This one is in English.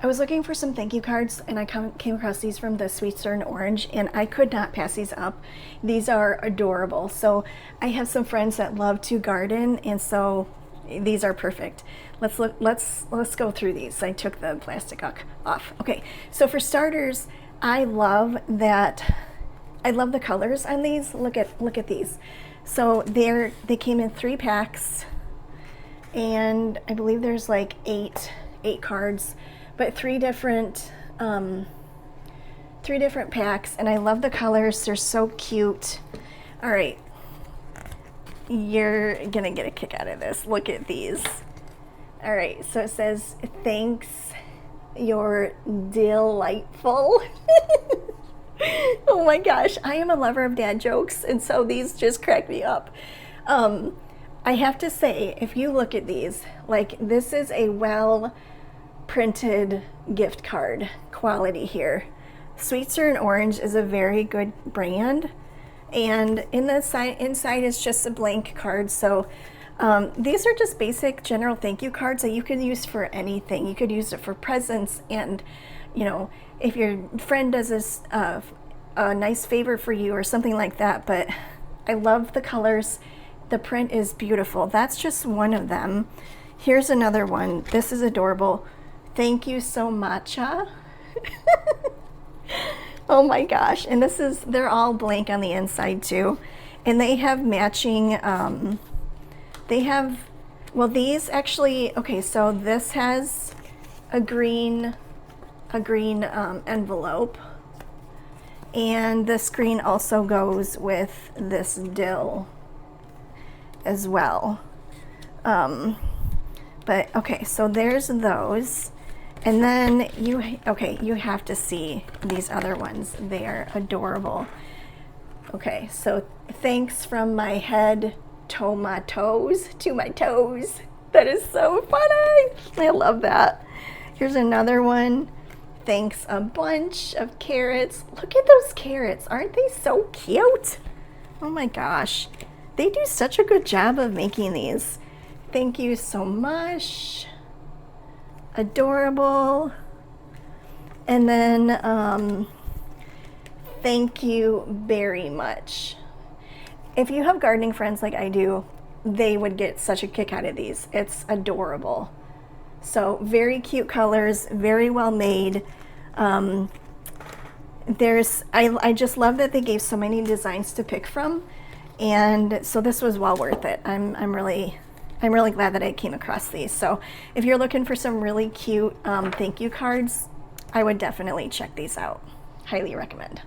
I was looking for some thank you cards, and I came across these from the Sweetzer Orange, and I could not pass these up. These are adorable. So I have some friends that love to garden, and so these are perfect. Let's go through these. I took the plastic off. Okay, so for starters, I love the colors on these. Look at these. So they came in 3 packs, and I believe there's like eight cards, but three different packs, and I love the colors. They're so cute. All right, you're gonna get a kick out of this. Look at these. All right, so it says, thanks, you're delightful. Oh my gosh, I am a lover of dad jokes, and so these just crack me up. I have to say, if you look at these, like, this is a well printed gift card quality here. Sweetzer Orange is a very good brand, and inside is just a blank card. So these are just basic general thank you cards that you can use for anything. You could use it for presents, and you know, if your friend does a nice favor for you or something like that. But I love the colors. The print is beautiful. That's just one of them. Here's another one. This is adorable. Thank you so much. Oh my gosh. And they're all blank on the inside too. And they have matching, these actually, okay, so this has a green envelope. And this green also goes with this dill as well. But okay, so there's those. And then you have to see these other ones. They are adorable. Okay, so thanks from my head to my toes. That is so funny. I love that. Here's another one. Thanks a bunch of carrots. Look at those carrots. Aren't they so cute? Oh my gosh. They do such a good job of making these. Thank you so much. Adorable. And then thank you very much. If you have gardening friends like I do, they would get such a kick out of these. It's adorable. So very cute colors, very well made. I just love that they gave so many designs to pick from, and so this was well worth it. I'm really glad that I came across these. So if you're looking for some really cute thank you cards, I would definitely check these out. Highly recommend.